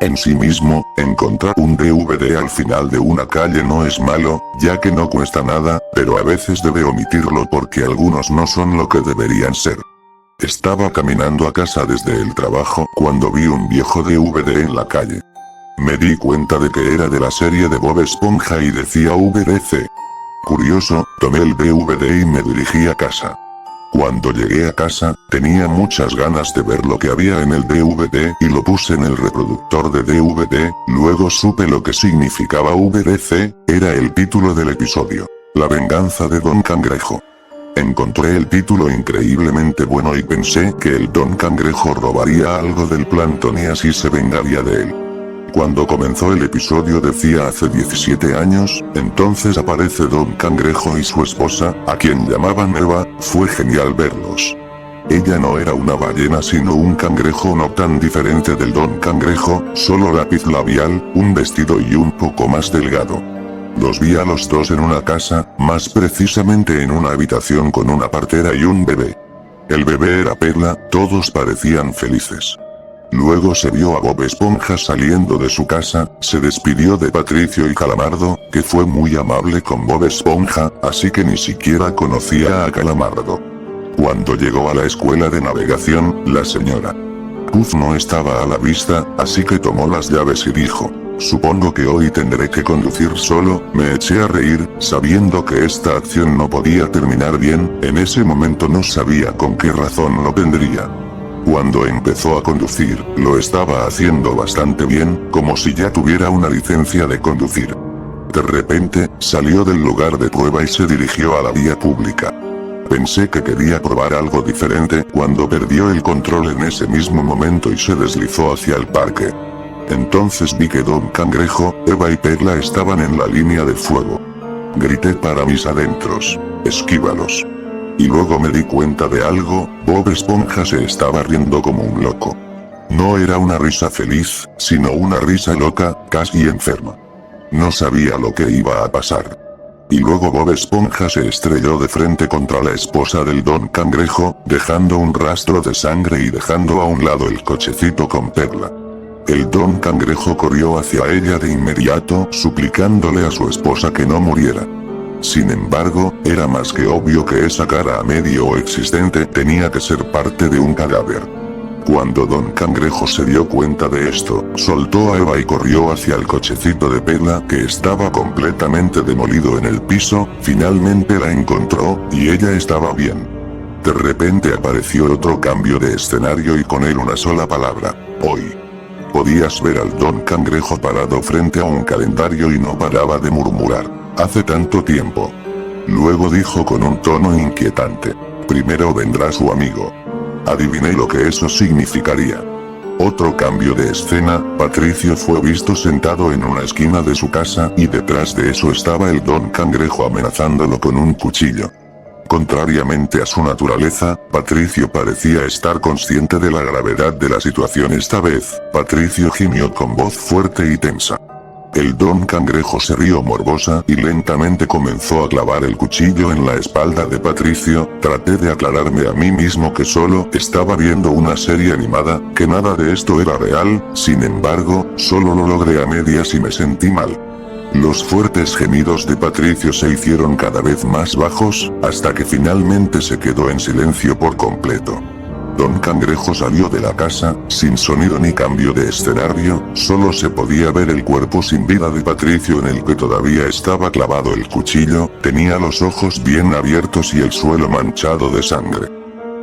En sí mismo, encontrar un DVD al final de una calle no es malo, ya que no cuesta nada, pero a veces debe omitirlo porque algunos no son lo que deberían ser. Estaba caminando a casa desde el trabajo cuando vi un viejo DVD en la calle. Me di cuenta de que era de la serie de Bob Esponja y decía VDC. Curioso, tomé el DVD y me dirigí a casa. Cuando llegué a casa, tenía muchas ganas de ver lo que había en el DVD y lo puse en el reproductor de DVD, luego supe lo que significaba VDC, era el título del episodio, La venganza de Don Cangrejo. Encontré el título increíblemente bueno y pensé que el Don Cangrejo robaría algo del plancton y así se vengaría de él. Cuando comenzó el episodio decía hace 17 años, entonces aparece Don Cangrejo y su esposa, a quien llamaban Eva, fue genial verlos. Ella no era una ballena sino un cangrejo no tan diferente del Don Cangrejo, solo lápiz labial, un vestido y un poco más delgado. Los vi a los dos en una casa, más precisamente en una habitación con una partera y un bebé. El bebé era Perla, todos parecían felices. Luego se vio a Bob Esponja saliendo de su casa, se despidió de Patricio y Calamardo, que fue muy amable con Bob Esponja, así que ni siquiera conocía a Calamardo. Cuando llegó a la escuela de navegación, la señora Puff no estaba a la vista, así que tomó las llaves y dijo, supongo que hoy tendré que conducir solo, me eché a reír, sabiendo que esta acción no podía terminar bien, en ese momento no sabía con qué razón lo tendría. Cuando empezó a conducir, lo estaba haciendo bastante bien, como si ya tuviera una licencia de conducir. De repente, salió del lugar de prueba y se dirigió a la vía pública. Pensé que quería probar algo diferente cuando perdió el control en ese mismo momento y se deslizó hacia el parque. Entonces vi que Don Cangrejo, Eva y Perla estaban en la línea de fuego. Grité para mis adentros, esquívalos. Y luego me di cuenta de algo, Bob Esponja se estaba riendo como un loco. No era una risa feliz, sino una risa loca, casi enferma. No sabía lo que iba a pasar. Y luego Bob Esponja se estrelló de frente contra la esposa del Don Cangrejo, dejando un rastro de sangre y dejando a un lado el cochecito con Perla. El Don Cangrejo corrió hacia ella de inmediato, suplicándole a su esposa que no muriera. Sin embargo, era más que obvio que esa cara a medio existente tenía que ser parte de un cadáver. Cuando Don Cangrejo se dio cuenta de esto, soltó a Eva y corrió hacia el cochecito de Perla que estaba completamente demolido en el piso, finalmente la encontró, y ella estaba bien. De repente apareció otro cambio de escenario y con él una sola palabra, hoy. Podías ver al Don Cangrejo parado frente a un calendario y no paraba de murmurar, hace tanto tiempo. Luego dijo con un tono inquietante, primero vendrá su amigo. Adiviné lo que eso significaría. Otro cambio de escena, Patricio fue visto sentado en una esquina de su casa y detrás de eso estaba el Don Cangrejo amenazándolo con un cuchillo. Contrariamente a su naturaleza, Patricio parecía estar consciente de la gravedad de la situación esta vez, Patricio gimió con voz fuerte y tensa. El Don Cangrejo se rió morbosa y lentamente comenzó a clavar el cuchillo en la espalda de Patricio, traté de aclararme a mí mismo que solo estaba viendo una serie animada, que nada de esto era real, sin embargo, solo lo logré a medias y me sentí mal. Los fuertes gemidos de Patricio se hicieron cada vez más bajos, hasta que finalmente se quedó en silencio por completo. Don Cangrejo salió de la casa, sin sonido ni cambio de escenario, solo se podía ver el cuerpo sin vida de Patricio en el que todavía estaba clavado el cuchillo, tenía los ojos bien abiertos y el suelo manchado de sangre.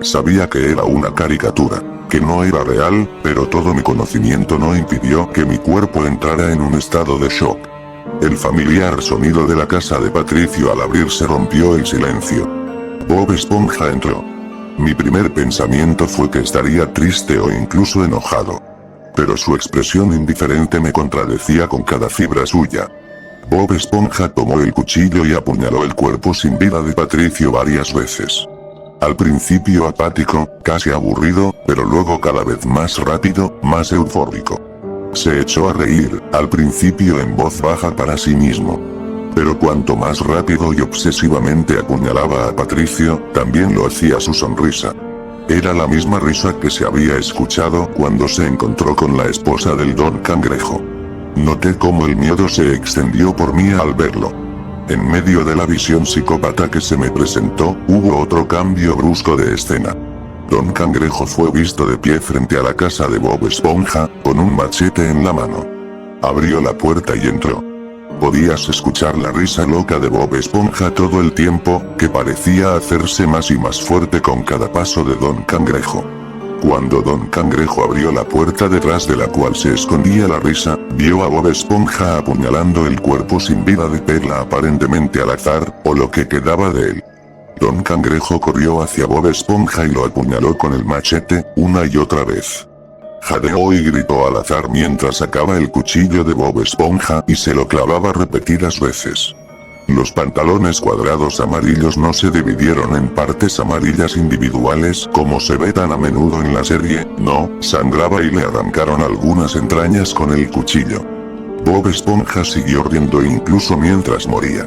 Sabía que era una caricatura, que no era real, pero todo mi conocimiento no impidió que mi cuerpo entrara en un estado de shock. El familiar sonido de la casa de Patricio al abrirse rompió el silencio. Bob Esponja entró. Mi primer pensamiento fue que estaría triste o incluso enojado. Pero su expresión indiferente me contradecía con cada fibra suya. Bob Esponja tomó el cuchillo y apuñaló el cuerpo sin vida de Patricio varias veces. Al principio apático, casi aburrido, pero luego cada vez más rápido, más eufórico. Se echó a reír, al principio en voz baja para sí mismo. Pero cuanto más rápido y obsesivamente apuñalaba a Patricio, también lo hacía su sonrisa. Era la misma risa que se había escuchado cuando se encontró con la esposa del Don Cangrejo. Noté cómo el miedo se extendió por mí al verlo. En medio de la visión psicópata que se me presentó, hubo otro cambio brusco de escena. Don Cangrejo fue visto de pie frente a la casa de Bob Esponja, con un machete en la mano. Abrió la puerta y entró. Podías escuchar la risa loca de Bob Esponja todo el tiempo, que parecía hacerse más y más fuerte con cada paso de Don Cangrejo. Cuando Don Cangrejo abrió la puerta detrás de la cual se escondía la risa, vio a Bob Esponja apuñalando el cuerpo sin vida de Perla aparentemente al azar, o lo que quedaba de él. Don Cangrejo corrió hacia Bob Esponja y lo apuñaló con el machete, una y otra vez. Jadeó y gritó al azar mientras sacaba el cuchillo de Bob Esponja y se lo clavaba repetidas veces. Los pantalones cuadrados amarillos no se dividieron en partes amarillas individuales como se ve tan a menudo en la serie, no, sangraba y le arrancaron algunas entrañas con el cuchillo. Bob Esponja siguió riendo incluso mientras moría.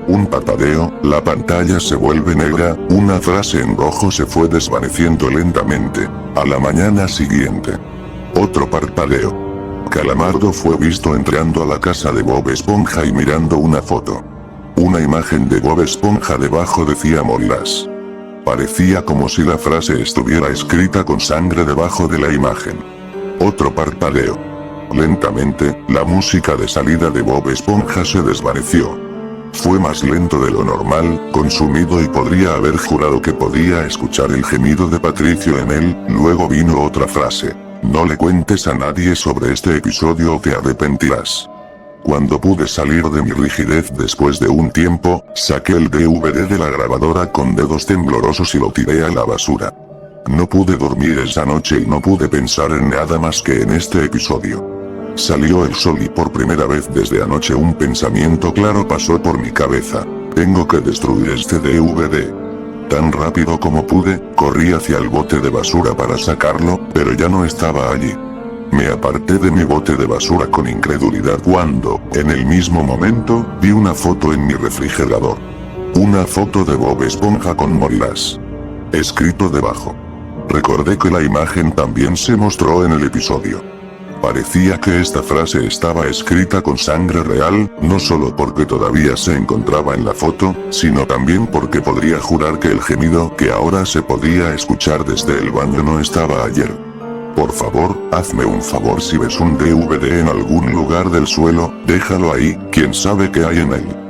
Un parpadeo, la pantalla se vuelve negra, una frase en rojo se fue desvaneciendo lentamente. A la mañana siguiente. Otro parpadeo. Calamardo fue visto entrando a la casa de Bob Esponja y mirando una foto. Una imagen de Bob Esponja debajo decía Morirás. Parecía como si la frase estuviera escrita con sangre debajo de la imagen. Otro parpadeo. Lentamente, la música de salida de Bob Esponja se desvaneció. Fue más lento de lo normal, consumido y podría haber jurado que podía escuchar el gemido de Patricio en él. Luego vino otra frase. No le cuentes a nadie sobre este episodio o te arrepentirás. Cuando pude salir de mi rigidez después de un tiempo, saqué el DVD de la grabadora con dedos temblorosos y lo tiré a la basura. No pude dormir esa noche y no pude pensar en nada más que en este episodio. Salió el sol y por primera vez desde anoche un pensamiento claro pasó por mi cabeza. Tengo que destruir este DVD. Tan rápido como pude, corrí hacia el bote de basura para sacarlo, pero ya no estaba allí. Me aparté de mi bote de basura con incredulidad cuando, en el mismo momento, vi una foto en mi refrigerador. Una foto de Bob Esponja con Morirás. Escrito debajo. Recordé que la imagen también se mostró en el episodio. Parecía que esta frase estaba escrita con sangre real, no solo porque todavía se encontraba en la foto, sino también porque podría jurar que el gemido que ahora se podía escuchar desde el baño no estaba ayer. Por favor, hazme un favor si ves un DVD en algún lugar del suelo, déjalo ahí, quién sabe qué hay en él.